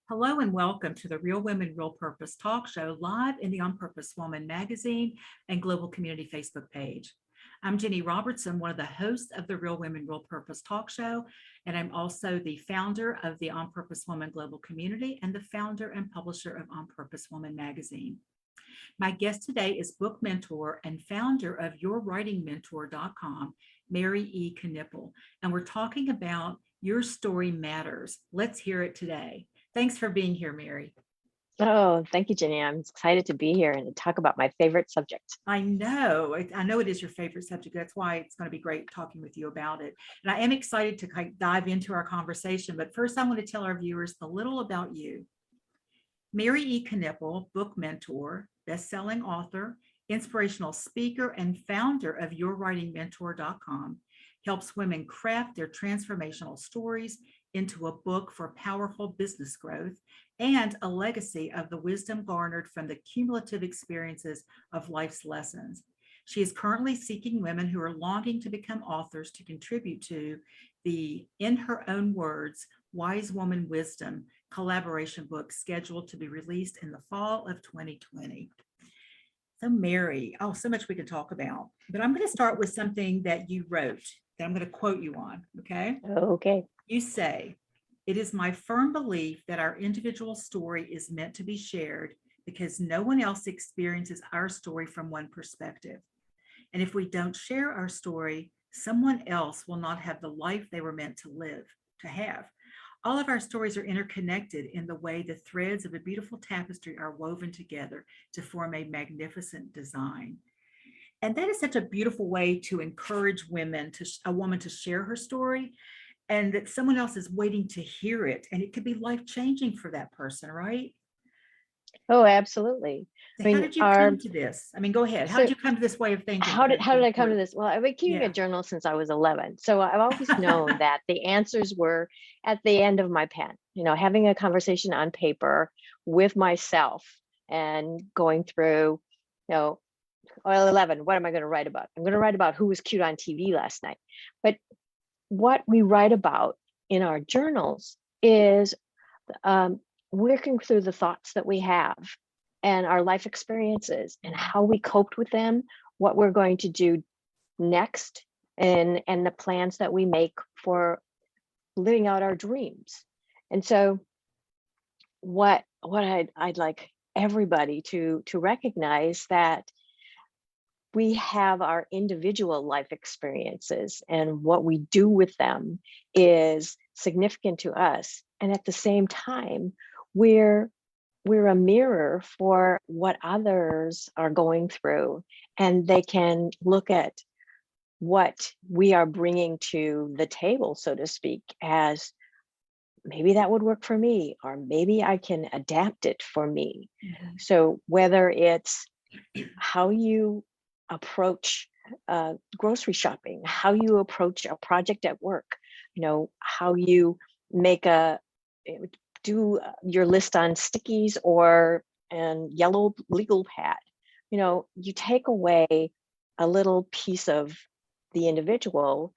Hello and welcome to the Real Women, Real Purpose talk show live in the On Purpose Woman magazine and global community Facebook page. I'm Ginny Robertson, one of the hosts of the Real Women, Real Purpose talk show, and I'm also the founder of the On Purpose Woman global community and the founder and publisher of On Purpose Woman magazine. My guest today is book mentor and founder of YourWritingMentor.com, Mary E. Knippel, and we're talking about Your Story Matters. Let's hear it today. Thanks for being here, Mary. Oh, thank you, Ginny. I'm excited to be here and to talk about my favorite subject. I know it is your favorite subject. That's why it's going to be great talking with you about it. And I am excited to dive into our conversation. But first, I want to tell our viewers a little about you. Mary E. Knippel, book mentor, best-selling author, inspirational speaker, and founder of YourWritingMentor.com, helps women craft their transformational stories into a book for powerful business growth and a legacy of the wisdom garnered from the cumulative experiences of life's lessons. She is currently seeking women who are longing to become authors to contribute to the, in her own words, Wise Woman Wisdom collaboration book scheduled to be released in the fall of 2020. So Mary, so much we could talk about, but I'm going to start with something that you wrote that I'm going to quote you on, okay? Okay. You say, "It is my firm belief that our individual story is meant to be shared because no one else experiences our story from one perspective. And if we don't share our story, someone else will not have the life they were meant to have. All of our stories are interconnected in the way the threads of a beautiful tapestry are woven together to form a magnificent design." And that is such a beautiful way to encourage a woman to share her story, and that someone else is waiting to hear it. And it could be life-changing for that person, right? Oh, absolutely. So how did you come to this? I mean, go ahead. How did you come to this way of thinking? How did I come to this? Well, I've been keeping Yeah. a journal since I was 11. So I've always known that the answers were at the end of my pen, having a conversation on paper with myself and going through, 11, what am I going to write about? I'm going to write about who was cute on TV last night. But what we write about in our journals is working through the thoughts that we have and our life experiences and how we coped with them, what we're going to do next, and the plans that we make for living out our dreams. And so what I'd like everybody to recognize that we have our individual life experiences, and what we do with them is significant to us. And at the same time, we're a mirror for what others are going through, and they can look at what we are bringing to the table, so to speak, as maybe that would work for me, or maybe I can adapt it for me. Mm-hmm. So whether it's how you approach grocery shopping, how you approach a project at work, how you do your list on stickies or yellow legal pad, you take away a little piece of the individual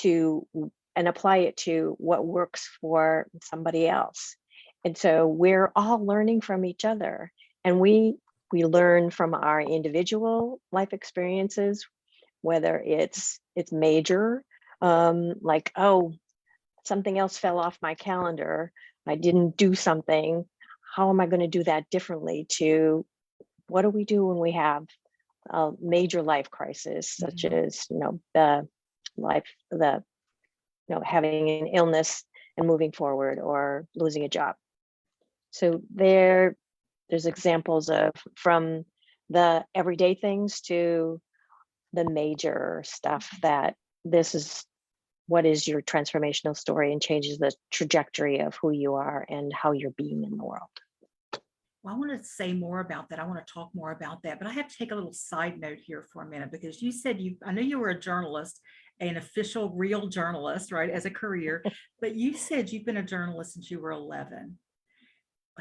and apply it to what works for somebody else. And so we're all learning from each other, and we learn from our individual life experiences, whether it's major, like, oh, something else fell off my calendar, I didn't do something, how am I going to do that differently, to what do we do when we have a major life crisis, such as, having an illness and moving forward, or losing a job. So there's examples of from the everyday things to the major stuff, that this is what is your transformational story and changes the trajectory of who you are and how you're being in the world. Well, I want to say more about that. I want to talk more about that, but I have to take a little side note here for a minute, because you said I know you were a journalist, an official real journalist, right, as a career, but you said you've been a journalist since you were 11.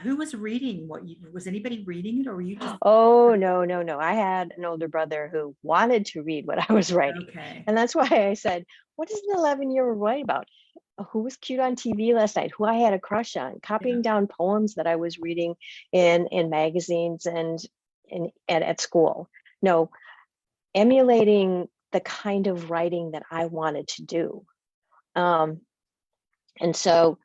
Who was reading was anybody reading it, or were you just? Oh, no. I had an older brother who wanted to read what I was writing. Okay. And that's why I said, what does an 11-year-old write about? who was cute on TV last night, who I had a crush on, copying down poems that I was reading in magazines and at school. No, emulating the kind of writing that I wanted to do. And so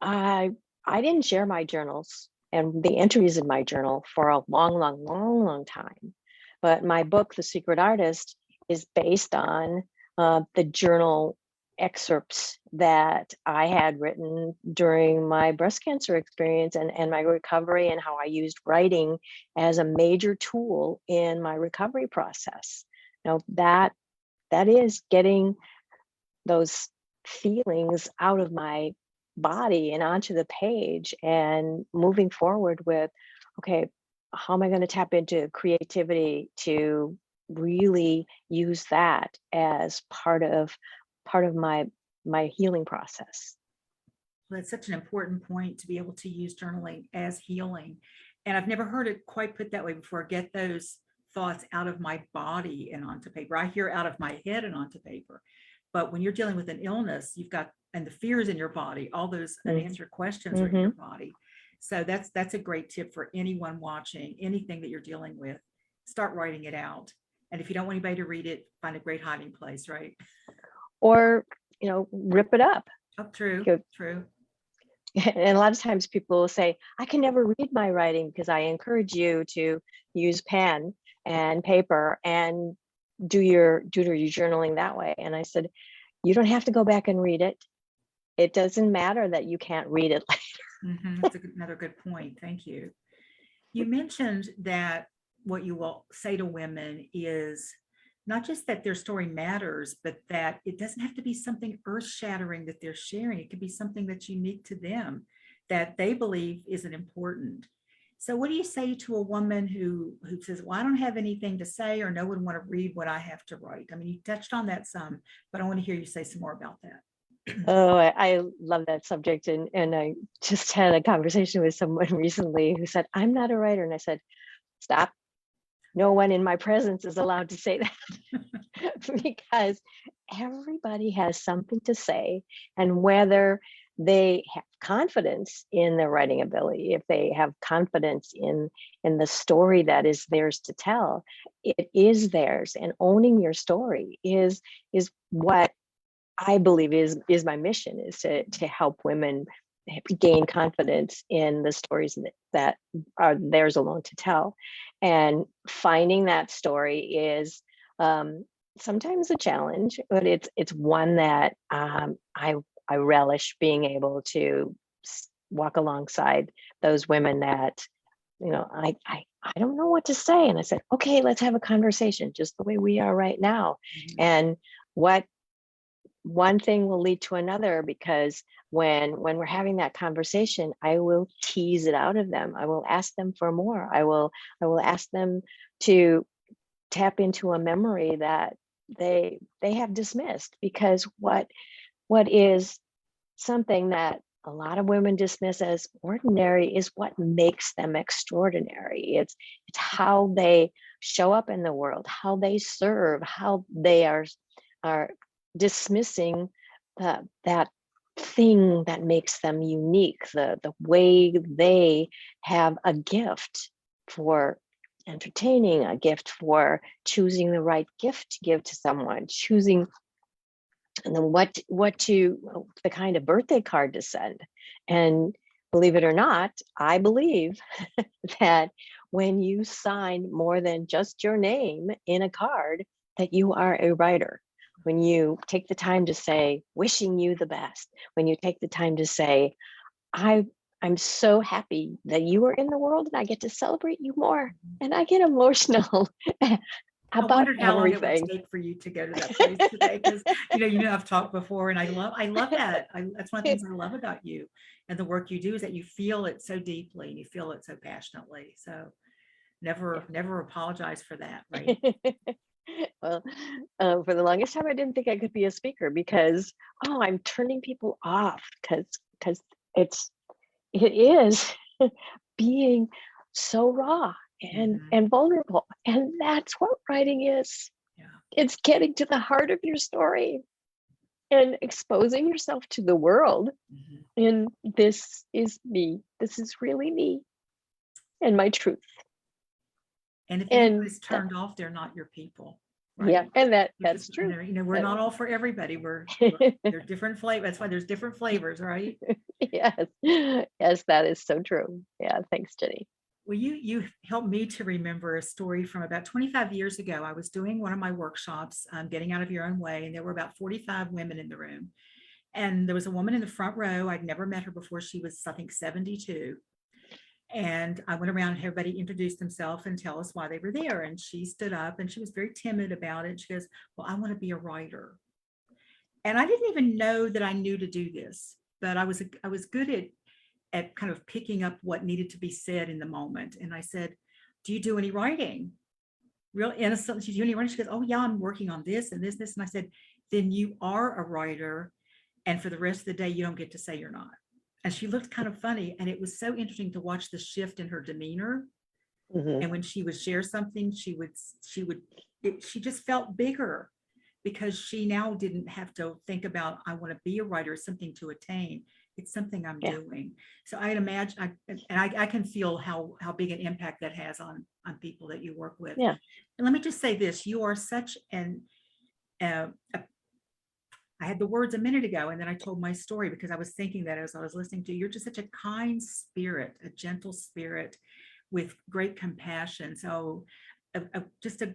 I didn't share my journals and the entries in my journal for a long time. But my book, The Secret Artist, is based on the journal excerpts that I had written during my breast cancer experience and my recovery, and how I used writing as a major tool in my recovery process. Now that is getting those feelings out of my body and onto the page and moving forward with, okay, how am I going to tap into creativity to really use that as part of my healing process. Well, that's such an important point, to be able to use journaling as healing. And I've never heard it quite put that way before. Get those thoughts out of my body and onto paper. I hear out of my head and onto paper. But when you're dealing with an illness, you've got, and the fears in your body, all those unanswered questions are in your body. So that's a great tip for anyone watching, anything that you're dealing with. Start writing it out. And if you don't want anybody to read it, find a great hiding place, right? Or, rip it up. Oh, true, true. And a lot of times people will say, I can never read my writing, because I encourage you to use pen and paper and do your journaling that way. And I said, you don't have to go back and read it. It doesn't matter that you can't read it later. That's another good point. Thank you. You mentioned that what you will say to women is not just that their story matters, but that it doesn't have to be something earth-shattering that they're sharing. It could be something that's unique to them, that they believe isn't important. So what do you say to a woman who says, well, I don't have anything to say, or no one want to read what I have to write? I mean, you touched on that some, but I want to hear you say some more about that. Oh, I love that subject. And I just had a conversation with someone recently who said, I'm not a writer. And I said, stop. No one in my presence is allowed to say that. Because everybody has something to say, and whether they have confidence in their writing ability, if they have confidence in the story that is theirs to tell, it is theirs. And owning your story is what I believe is my mission, is to help women gain confidence in the stories that are theirs alone to tell. And finding that story is sometimes a challenge, but it's one that I relish being able to walk alongside those women that, I don't know what to say. And I said, okay, let's have a conversation just the way we are right now. And what one thing will lead to another, because when we're having that conversation, I will tease it out of them. I will ask them for more. I will ask them to tap into a memory that they have dismissed, because what is something that a lot of women dismiss as ordinary is what makes them extraordinary. It's how they show up in the world, how they serve, how they are dismissing that thing that makes them unique, the way they have a gift for entertaining, a gift for choosing the right gift to give to someone, choosing and then the kind of birthday card to send. And believe it or not, I believe that when you sign more than just your name in a card, that you are a writer. When you take the time to say, wishing you the best, when you take the time to say, I'm so happy that you are in the world and I get to celebrate you more. And I get emotional I about wondered how long it everything. would take for you to go to that place today, because I've talked before, and I love that. That's one of the things I love about you and the work you do, is that you feel it so deeply and you feel it so passionately. So never apologize for that, right? Well, for the longest time, I didn't think I could be a speaker, because I'm turning people off, because it is being so raw and vulnerable, and that's what writing is. Yeah. It's getting to the heart of your story. and exposing yourself to the world. Mhm. And this is me. This is really me and my truth. And if And anybody's turned off, they're not your people, yeah, right? and Which that's is, true. we're That- not all for everybody. They're different flavors. That's why there's different flavors, right? yes, yes, that is so true. Yeah, thanks, Jenny. Well, you helped me to remember a story from about 25 years ago. I was doing one of my workshops, Getting Out of Your Own Way, and there were about 45 women in the room. And there was a woman in the front row. I'd never met her before. She was, I think, 72. And I went around and everybody introduced themselves and tell us why they were there. And she stood up and she was very timid about it. She goes, well, I want to be a writer. And I didn't even know that I knew to do this, but I was good at kind of picking up what needed to be said in the moment. And I said, do you do any writing? Real innocent. She, do any writing? She goes, oh yeah, I'm working on this and this, this. And I said, then you are a writer. And for the rest of the day, you don't get to say you're not. And she looked kind of funny. And it was so interesting to watch the shift in her demeanor. Mhm. And when she would share something, she just felt bigger because she now didn't have to think about, I want to be a writer, something to attain. It's something I'm Yeah. doing. So I imagine, I can feel how big an impact that has on people that you work with. Yeah. And let me just say this, you are such I had the words a minute ago, and then I told my story because I was thinking that as I was listening to you. You're just such a kind spirit, a gentle spirit with great compassion. So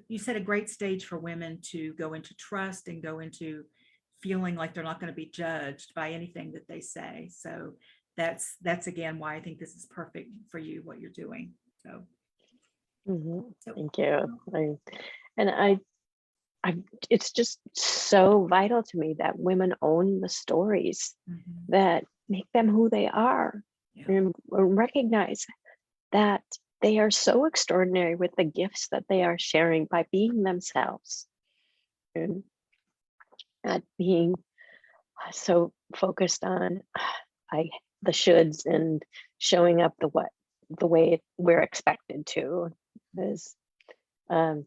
you set a great stage for women to go into trust and go into feeling like they're not going to be judged by anything that they say. So that's again why I think this is perfect for you, what you're doing. So, so Thank you. And I, it's just so vital to me that women own the stories mhm, that make them who they are, yeah. and recognize that they are so extraordinary with the gifts that they are sharing by being themselves, and not being so focused on I the shoulds and showing up the way we're expected to. Is um,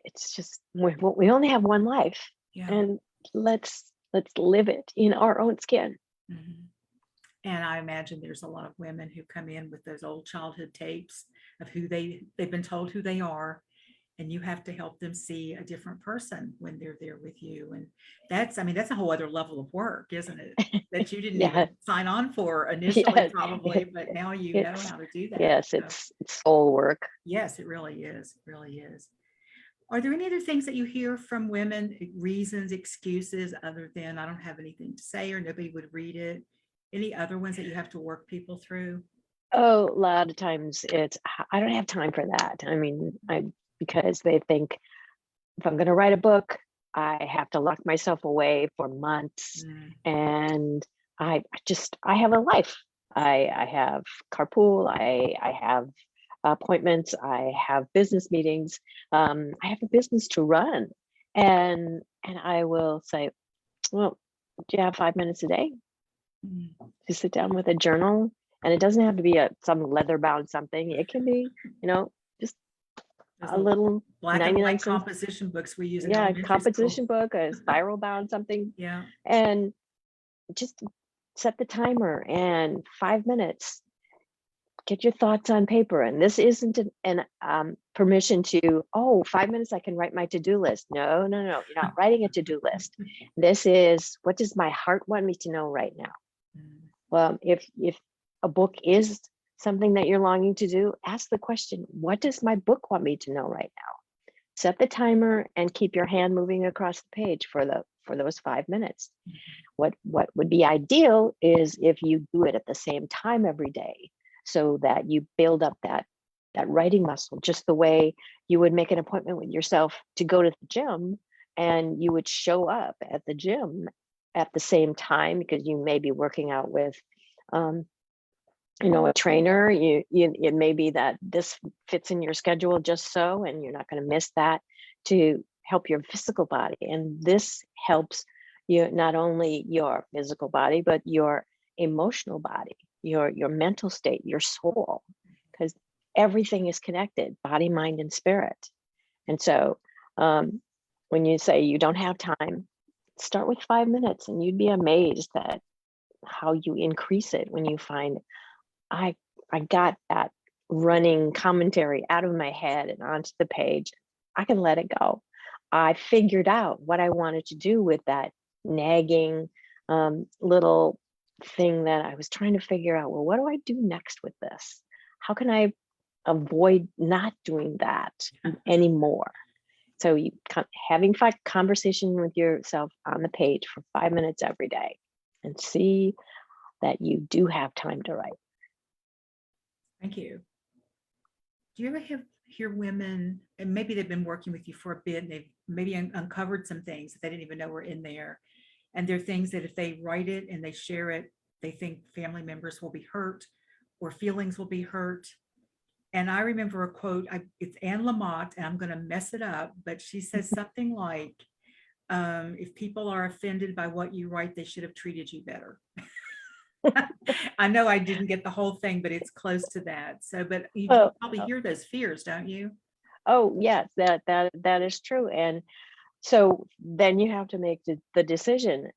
it's just we only have one life, Yeah. and let's live it in our own skin. Mhm. And I imagine there's a lot of women who come in with those old childhood tapes of who they've been told who they are, and you have to help them see a different person when they're there with you. And I mean, that's a whole other level of work, isn't it? That you didn't Yeah, even sign on for initially, yes, probably, but now you know it's how to do that. yes, So, it's soul work. yes, it really is. It really is. Are there any other things that you hear from women, reasons, excuses, other than I don't have anything to say or nobody would read it? Any other ones that you have to work people through? Oh, a lot of times it's I don't have time for that. I mean, because they think if I'm going to write a book, I have to lock myself away for months, Mm, and I have a life. I have carpool. I have appointments. I have business meetings. I have a business to run, and I will say, well, do you have 5 minutes a day mm. to sit down with a journal? And it doesn't have to be some leather bound something. It can be, just Those a little little black and 99 white cents. composition books we use in Yeah, elementary school. composition book, a spiral bound something, Yeah. and just set the timer and 5 minutes. Get your thoughts on paper. And this isn't an permission to, oh, 5 minutes I can write my to-do list. No, no, no, you're not writing a to-do list. This is, what does my heart want me to know right now? Mm, Well, if a book is something that you're longing to do, ask the question, what does my book want me to know right now? Set the timer and keep your hand moving across the page for those 5 minutes. mhm, What would be ideal is if you do it at the same time every day, so that you build up that writing muscle, just the way you would make an appointment with yourself to go to the gym, and you would show up at the gym at the same time, because you may be working out with um, a trainer. It may be that this fits in your schedule just so, and you're not going to miss that, to help your physical body. And this helps you, not only your physical body, but your emotional body, your mental state, your soul, because everything is connected: body, mind, and spirit. And so when you say you don't have time, start with 5 minutes, and you'd be amazed at how you increase it when you find I got that running commentary out of my head and onto the page. I can let it go. I figured out what I wanted to do with that nagging little thing that I was trying to figure out. Well, what do I do next with this? How can I avoid not doing that anymore? So you having conversation with yourself on the page for 5 minutes every day, and see that you do have time to write. Thank you. Do you ever hear women, and maybe they've been working with you for a bit, and they've maybe uncovered some things that they didn't even know were in there, and they're things that if they write it and they share it, they think family members will be hurt or feelings will be hurt? And I remember a quote, it's Anne Lamott, and I'm going to mess it up, but she says something like, if people are offended by what you write, they should have treated you better. I know I didn't get the whole thing, but it's close to that. So, but you probably hear those fears, don't you? Oh, yes, that is true. And so then you have to make the decision.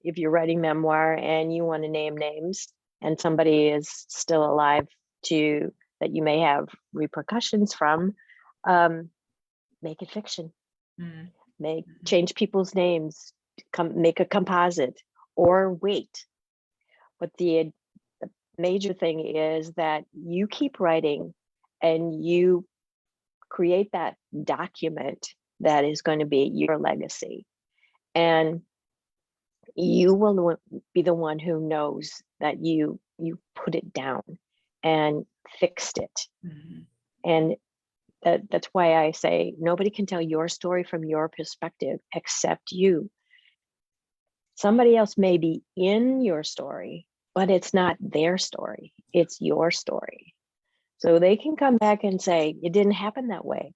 If you're writing memoir and you want to name names, and somebody is still alive that you may have repercussions from, make it fiction. Change people's names, make a composite, or wait. But the major thing is that you keep writing and you create that document that is going to be your legacy. And you will be the one who knows that you put it down and fixed it. And that's why I say nobody can tell your story from your perspective except you. Somebody else may be in your story, but it's not their story. It's your story. So they can come back and say, it didn't happen that way.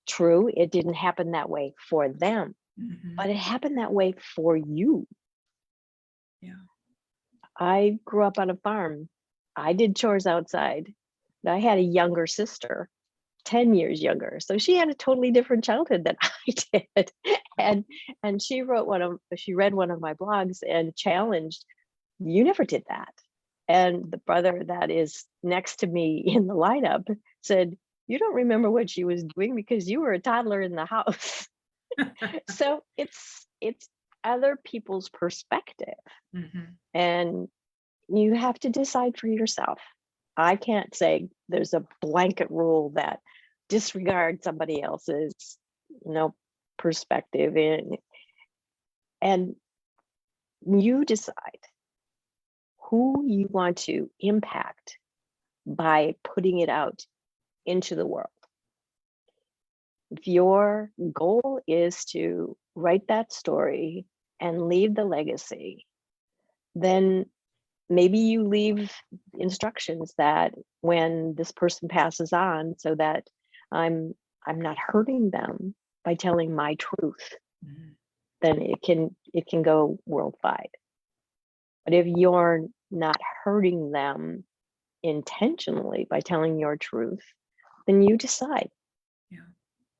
True, it didn't happen that way for them, but it happened that way for you. Yeah. I grew up on a farm. I did chores outside. I had a younger sister, 10 years younger. So she had a totally different childhood than I did. And she read one of my blogs and challenged, you never did that. And the brother that is next to me in the lineup said, you don't remember what she was doing because you were a toddler in the house. So it's other people's perspective. And you have to decide for yourself. I can't say there's a blanket rule that disregard somebody else's, perspective and you decide who you want to impact by putting it out into the world. If your goal is to write that story and leave the legacy, then maybe you leave instructions that when this person passes on, so that I'm not hurting them by telling my truth, then it can go worldwide. But if you're not hurting them intentionally by telling your truth, then you decide. Yeah.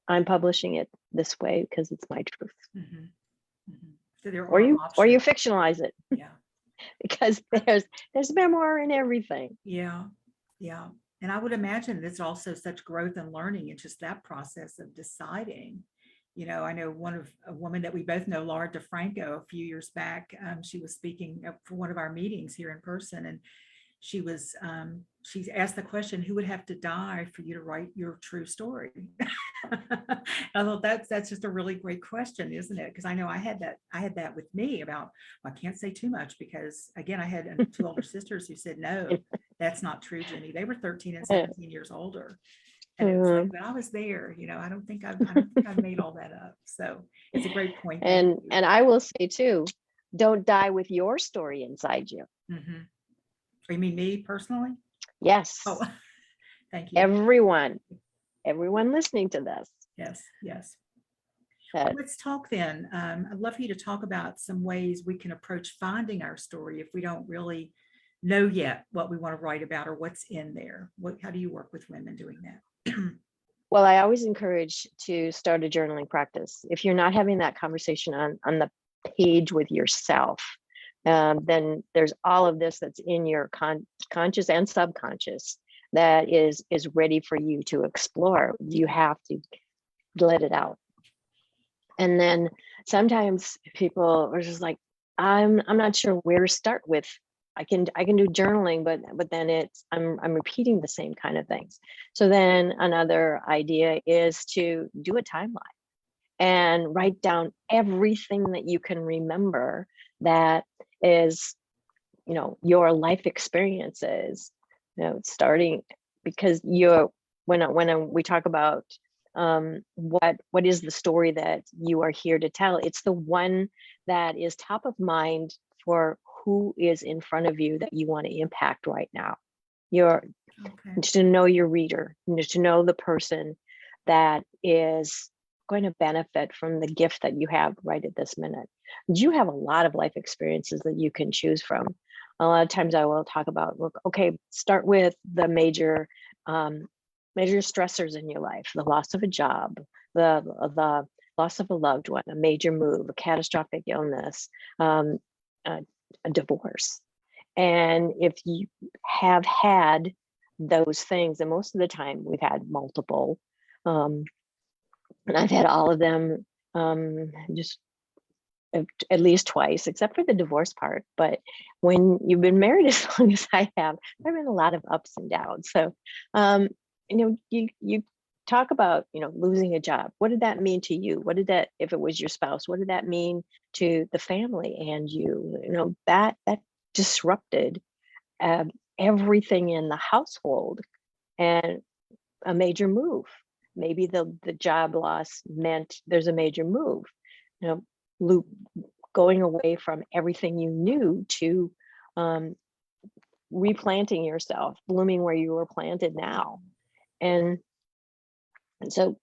I'm publishing it this way because it's my truth. So there or are you options. fictionalize it. Yeah. Because there's memoir in everything. Yeah. And I would imagine there's also such growth and learning in just that process of deciding. I know a woman that we both know, Laura DeFranco, a few years back, she was speaking for one of our meetings here in person, and she asked the question, who would have to die for you to write your true story? I thought that's just a really great question, isn't it? Because I know I had that with me about, well, I can't say too much because, again, I had two older sisters who said, no, that's not true, Ginny. They were 13 and 17 years older. And it was like, but I was there, I don't think I've made all that up. So it's a great point. And I will say too, don't die with your story inside you. You mean me personally? Yes. Oh, thank you. Everyone listening to this. Yes. Well, let's talk then. I'd love for you to talk about some ways we can approach finding our story if we don't really know yet what we want to write about or what's in there. How do you work with women doing that? Well, I always encourage to start a journaling practice. If you're not having that conversation on the page with yourself, then there's all of this that's in your conscious and subconscious that is ready for you to explore. You have to let it out. And then sometimes people are just like, I'm not sure where to start with. I can do journaling, but then I'm repeating the same kind of things. So then another idea is to do a timeline and write down everything that you can remember that is, your life experiences, starting, because when we talk about what is the story that you are here to tell, it's the one that is top of mind for who is in front of you that you want to impact right now. Okay. To know your reader, to know the person that is going to benefit from the gift that you have right at this minute. You have a lot of life experiences that you can choose from. A lot of times I will talk about, okay, start with the major stressors in your life: the loss of a job, the loss of a loved one, a major move, a catastrophic illness, a divorce. And if you have had those things, and most of the time we've had multiple, and I've had all of them, just at least twice, except for the divorce part. But when you've been married as long as I have, there've been a lot of ups and downs. So, you talk about, losing a job. What did that mean to you? What did that, if it was your spouse, what did that mean to the family and you? That disrupted everything in the household, and a major move. Maybe the job loss meant there's a major move, going away from everything you knew to replanting yourself, blooming where you were planted now. And so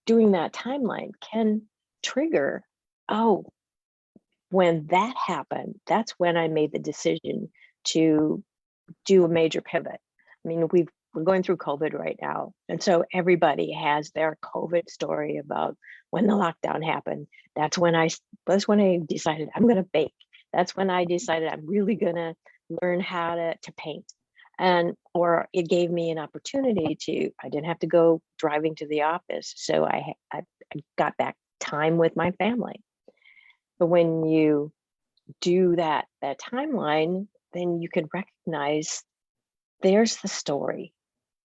doing that timeline can trigger, oh, when that happened, that's when I made the decision to do a major pivot. I mean, we're going through COVID right now. And so everybody has their COVID story about when the lockdown happened. That's when I decided I'm going to bake. That's when I decided I'm really going to learn how to paint. Or it gave me an opportunity I didn't have to go driving to the office. So I got back time with my family. But when you do that timeline, then you can recognize there's the story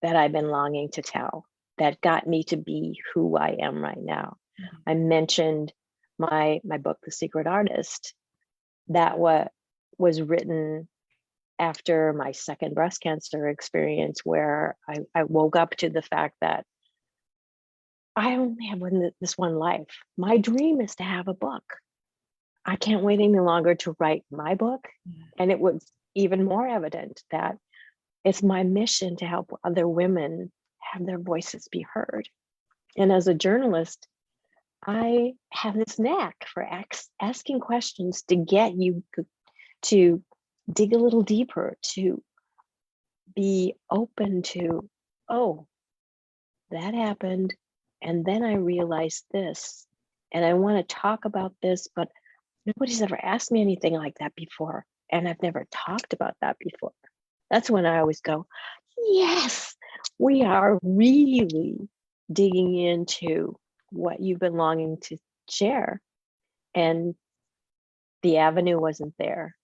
that I've been longing to tell that got me to be who I am right now. Mhm. I mentioned my book, The Secret Artist, that was written after my second breast cancer experience, where I woke up to the fact that I only have this one life. My dream is to have a book. I can't wait any longer to write my book. And it was even more evident that it's my mission to help other women have their voices be heard. And as a journalist, I have this knack for asking questions to get you to dig a little deeper, to be open to, oh, that happened. And then I realized this, and I want to talk about this, but nobody's ever asked me anything like that before. And I've never talked about that before. That's when I always go, yes, we are really digging into what you've been longing to share. And the avenue wasn't there.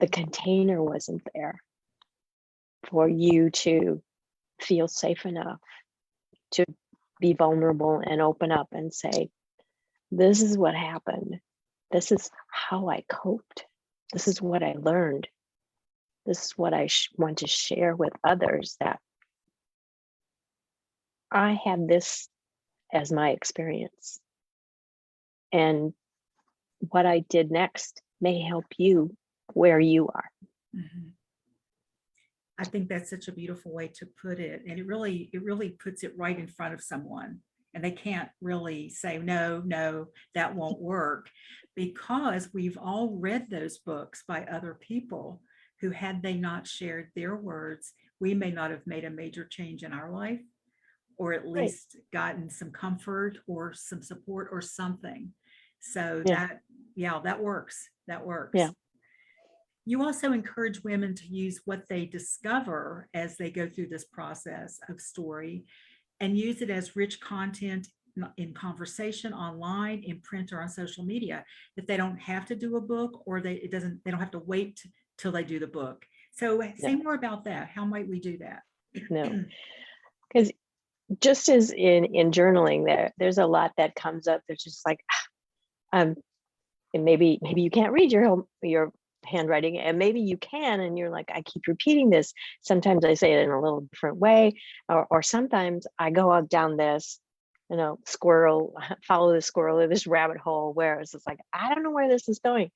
The container wasn't there for you to feel safe enough to be vulnerable and open up and say, this is what happened. This is how I coped. This is what I learned. This is what I want to share with others, that I had this as my experience. And what I did next may help you where you are. Mhm. I think that's such a beautiful way to put it. And it really puts it right in front of someone. And they can't really say, no, that won't work, because we've all read those books by other people who, had they not shared their words, we may not have made a major change in our life, or at Right. least gotten some comfort or some support or something. So Yeah. that, yeah, that works. That works. Yeah. You also encourage women to use what they discover as they go through this process of story and use it as rich content in conversation online, in print, or on social media. That they don't have to do a book, or they don't have to wait till they do the book. So say No, more about that. How might we do that? no. Because just as in journaling, there's a lot that comes up. There's just like, and maybe you can't read your handwriting, and maybe you can, and you're like, I keep repeating this. Sometimes I say it in a little different way, or sometimes I go out down this, squirrel, follow the squirrel or this rabbit hole where it's just like, I don't know where this is going.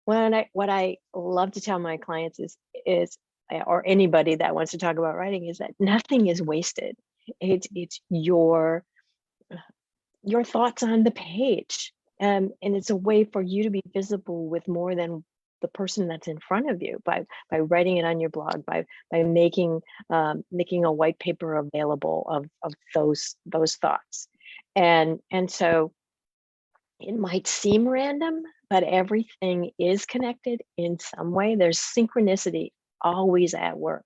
What I love to tell my clients is or anybody that wants to talk about writing, is that nothing is wasted. It's your thoughts on the page. And it's a way for you to be visible with more than the person that's in front of you by writing it on your blog, by making a white paper available of those thoughts. And so it might seem random, but everything is connected in some way. There's synchronicity always at work.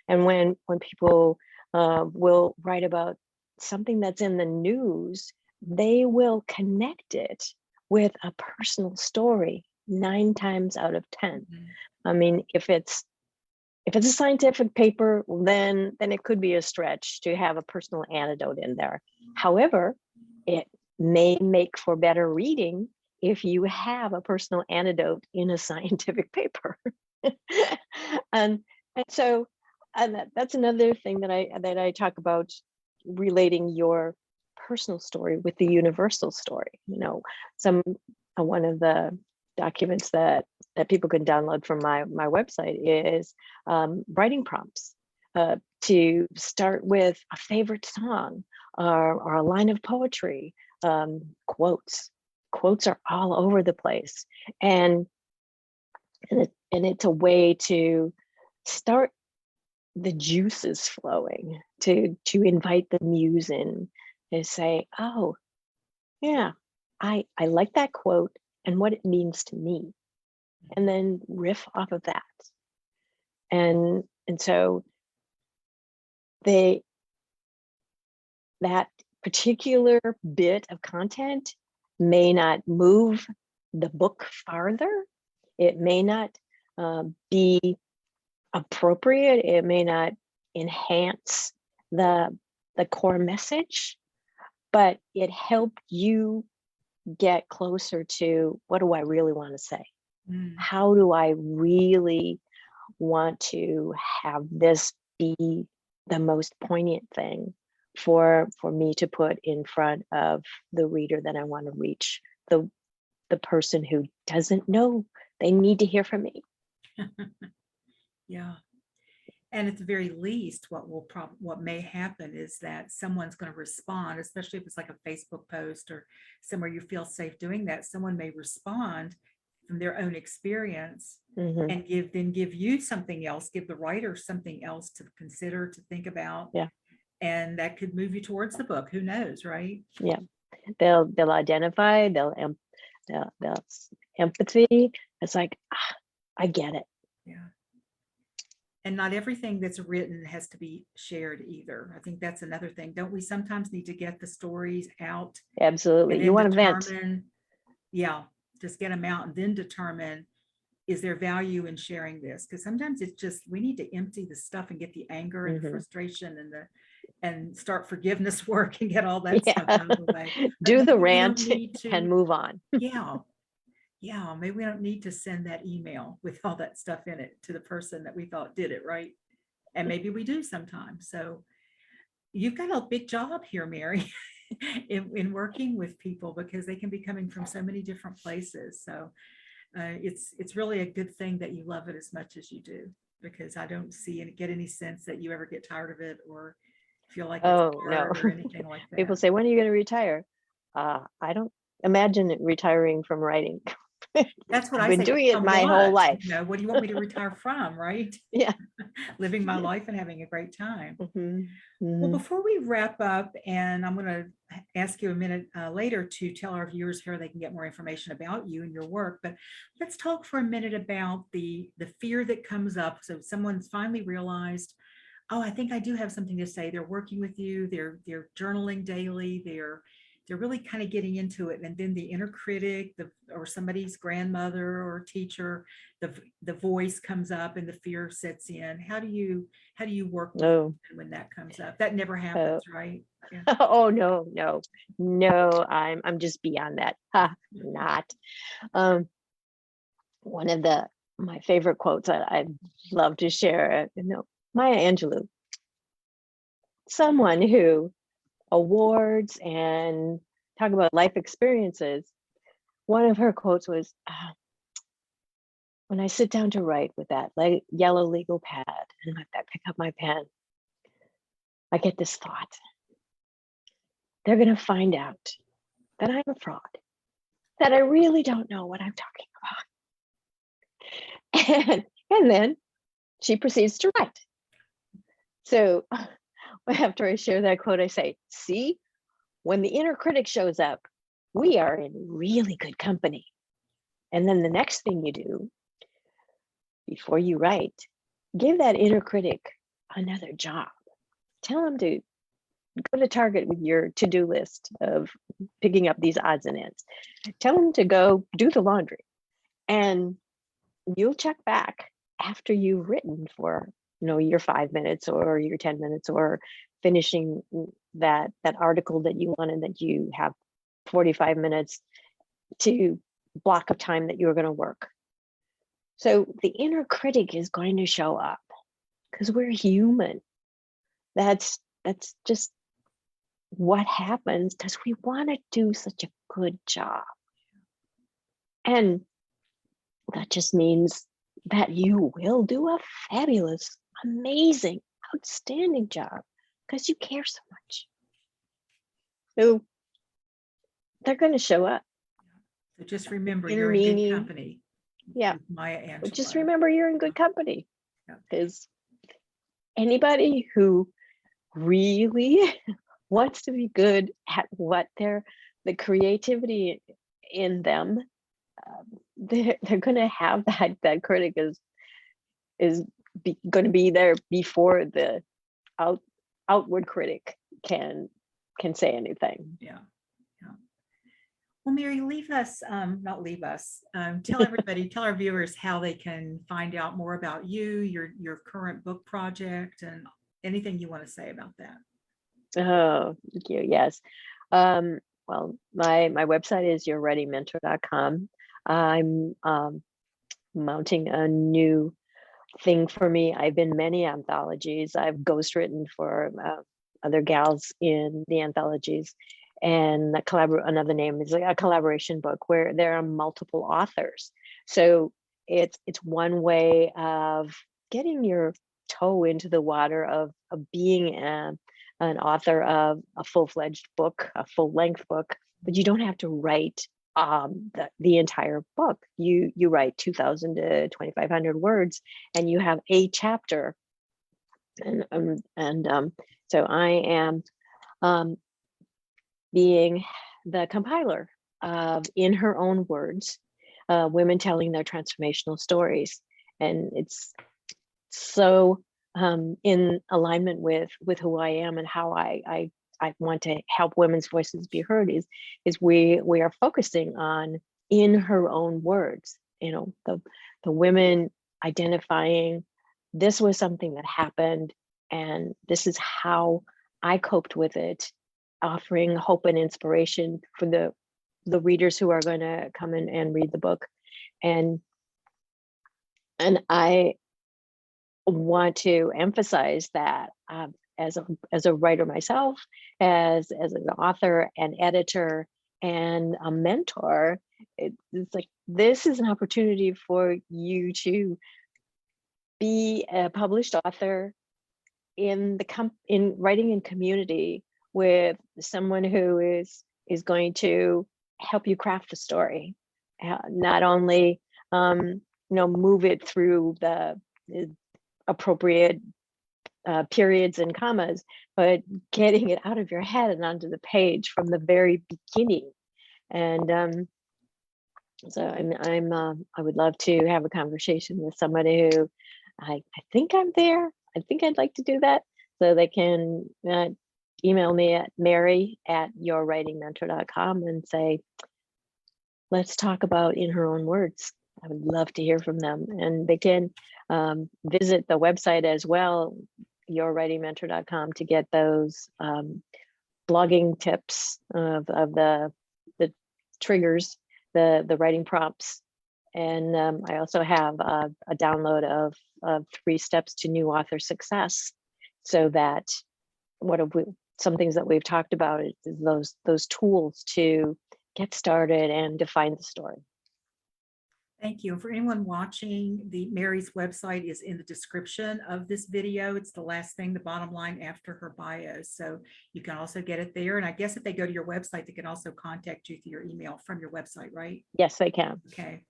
And when people will write about something that's in the news, they will connect it with a personal story 9 times out of 10. Mhm. I mean, if it's a scientific paper, then it could be a stretch to have a personal anecdote in there. However, it may make for better reading if you have a personal anecdote in a scientific paper. and so that's another thing that I talk about, relating your personal story with the universal story. One of the documents that people can download from my website is writing prompts to start with a favorite song or a line of poetry. Quotes are all over the place, and it's a way to start the juices flowing, to invite the muse in, to say, oh yeah, I like that quote and what it means to me, and then riff off of that. And so that particular bit of content may not move the book farther. It may not be appropriate. It may not enhance the core message, but it helped you get closer to, what do I really want to say? Mm. How do I really want to have this be the most poignant thing for me to put in front of the reader that I want to reach, the person who doesn't know they need to hear from me. Yeah. And at the very least, what may happen is that someone's going to respond, especially if it's like a Facebook post or somewhere you feel safe doing that. Someone may respond from their own experience Mhm. and give you something else, give the writer something else to consider, to think about. Yeah. And that could move you towards the book. Who knows, right? Yeah. They'll identify, they'll empathy. It's like, I get it. Yeah. And not everything that's written has to be shared either. I think that's another thing. Don't we sometimes need to get the stories out Absolutely. and You then want to vent. determine, yeah, just get them out and then determine, is there value in sharing this? Because sometimes it's just, we need to empty the stuff and get the anger and the Mhm. frustration and start forgiveness work and get all that Yeah. stuff out of the way. But Do the maybe we rant don't need and to, move on. yeah, maybe we don't need to send that email with all that stuff in it to the person that we thought did it, right? And maybe we do sometimes. So you've got a big job here, Mary, in working with people, because they can be coming from so many different places. So it's really a good thing that you love it as much as you do, because I don't see and get any sense that you ever get tired of it or feel like it's Oh, no. hard or anything like People that. say, when are you going to retire? I don't imagine retiring from writing. That's what I've I been say. doing it From my whole what? life. What do you want me to retire from, right? Yeah. Living my life and having a great time. Mhm, Well, mhm. before we wrap up, and I'm going to ask you a minute later to tell our viewers how they can get more information about you and your work, but let's talk for a minute about the fear that comes up. So someone's finally realized, oh, I think I do have something to say. They're working with you. They're journaling daily. They're really kind of getting into it, and then the inner critic, or somebody's grandmother or teacher, the voice comes up, and the fear sets in. How do you work with Oh, when that comes up? That never happens, oh, right? Yeah. oh no, no, no. I'm just beyond that. Ha, not. Um, one of my favorite quotes I love to share. Maya Angelou, someone who awards and talk about life experiences. One of her quotes was, "When I sit down to write with that yellow legal pad and I pick up my pen, I get this thought: they're going to find out that I'm a fraud, that I really don't know what I'm talking about." And then she proceeds to write. So after I share that quote, I say, "See, when the inner critic shows up, we are in really good company." And then the next thing you do before you write, give that inner critic another job. Tell them to go to Target with your to-do list of picking up these odds and ends. Tell them to go do the laundry, and you'll check back after you've written for your 5 minutes or your 10 minutes, or finishing that article that you wanted, that you have 45 minutes to block of time that you're going to work. So the inner critic is going to show up because we're human. That's just what happens, because we want to do such a good job. And that just means that you will do a fabulous, amazing, outstanding job because you care so much. So they're going to show up. So just remember, Inner you're in good meaning. company. Yeah. With Maya But just Angelou. remember, you're in good company, Yeah. because anybody who really wants to be good at what the creativity in them, they're going to have that critic is going to be there before the outward critic can say anything. Yeah. Well, Mary, not leave us. Tell everybody, tell our viewers how they can find out more about you, your current book project, and anything you want to say about that. Oh, thank you. Yes. Well, my website is yourwritingmentor.com. I'm mounting a new thing for me. I've been many anthologies. I've ghostwritten for other gals in the anthologies, and another name is like a collaboration book where there are multiple authors. So it's one way of getting your toe into the water of being an author of a full-fledged book, a full-length book, but you don't have to write the entire book. You write 2,000 to 2,500 words, and you have a chapter. And so I am being the compiler of In Her Own Words, women telling their transformational stories, and it's so in alignment with who I am and how I want to help women's voices be heard. Is we are focusing on in her own words. The women identifying, this was something that happened, and this is how I coped with it, offering hope and inspiration for the readers who are going to come in and read the book. And I want to emphasize that as a writer myself, as an author and editor and a mentor, it's like, this is an opportunity for you to be a published author in writing in community with someone who is going to help you craft the story not only move it through the appropriate periods and commas, but getting it out of your head and onto the page from the very beginning. And so I would love to have a conversation with somebody who I think I'm there. I think I'd like to do that. So they can email me at mary@yourwritingmentor.com and say, let's talk about in her own words. I would love to hear from them. And they can visit the website as well, yourwritingmentor.com, to get those blogging tips of the triggers, the writing prompts. And I also have a download of 3 steps to new author success, so that some things that we've talked about is those tools to get started and define the story. Thank you. For anyone watching, Mary's website is in the description of this video. It's the last thing, the bottom line after her bio. So you can also get it there. And I guess if they go to your website, they can also contact you through your email from your website, right? Yes, they can. Okay.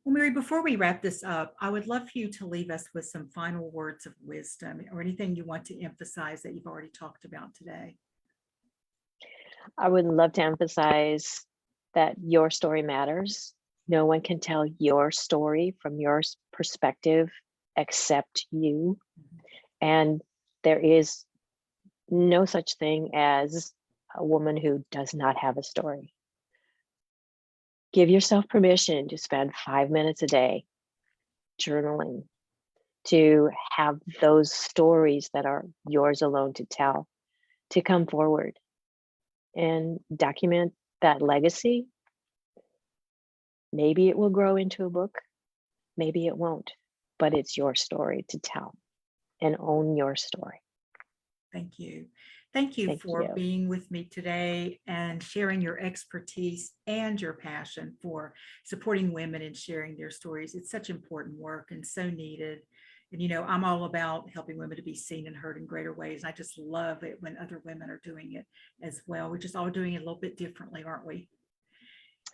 Well, Mary, before we wrap this up, I would love for you to leave us with some final words of wisdom or anything you want to emphasize that you've already talked about today. I would love to emphasize that your story matters. No one can tell your story from your perspective except you. And there is no such thing as a woman who does not have a story. Give yourself permission to spend 5 minutes a day journaling, to have those stories that are yours alone to tell, to come forward and document that legacy. Maybe it will grow into a book, maybe it won't, but it's your story to tell, and own your story. Thank you. Thank you for being with me today and sharing your expertise and your passion for supporting women and sharing their stories. It's such important work and so needed. And, I'm all about helping women to be seen and heard in greater ways. And I just love it when other women are doing it as well. We're just all doing it a little bit differently, aren't we?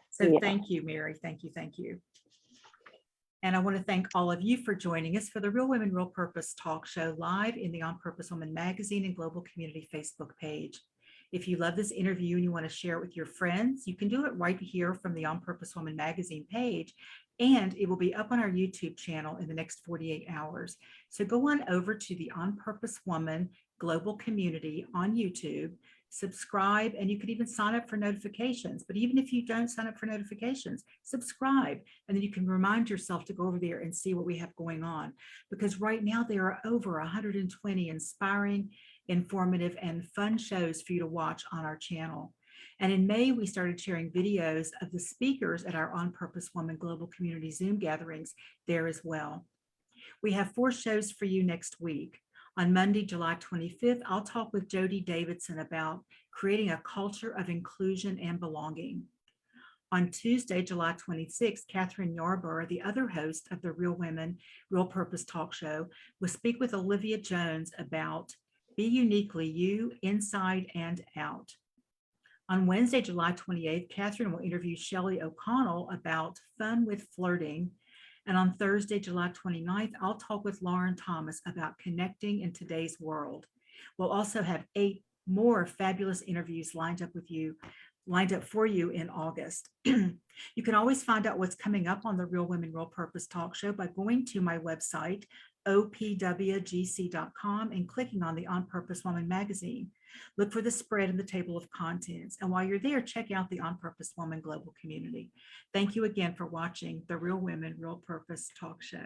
So Thank you, Mary. Thank you. Thank you. And I want to thank all of you for joining us for the Real Women, Real Purpose talk show live in the On Purpose Woman magazine and global community Facebook page. If you love this interview and you want to share it with your friends, you can do it right here from the On Purpose Woman magazine page, and it will be up on our YouTube channel in the next 48 hours. So go on over to the On Purpose Woman global community on YouTube, subscribe, and you could even sign up for notifications. But even if you don't sign up for notifications, subscribe, and then you can remind yourself to go over there and see what we have going on. Because right now there are over 120 inspiring, informative, and fun shows for you to watch on our channel. And in May, we started sharing videos of the speakers at our On Purpose Woman Global Community Zoom gatherings there as well. We have 4 shows for you next week. On Monday, July 25th, I'll talk with Jody Davidson about creating a culture of inclusion and belonging. On Tuesday, July 26th, Catherine Yarborough, the other host of the Real Women, Real Purpose talk show, will speak with Olivia Jones about Be Uniquely You, Inside and Out. On Wednesday, July 28th, Catherine will interview Shelley O'Connell about fun with flirting. And on Thursday, July 29th, I'll talk with Lauren Thomas about connecting in today's world. We'll also have 8 more fabulous interviews lined up for you in August. You can always find out what's coming up on the Real Women, Real Purpose talk show by going to my website, opwgc.com, and clicking on the On Purpose Woman magazine. Look for the spread in the table of contents. And while you're there, check out the On Purpose Woman global community. Thank you again for watching the Real Women, Real Purpose talk show.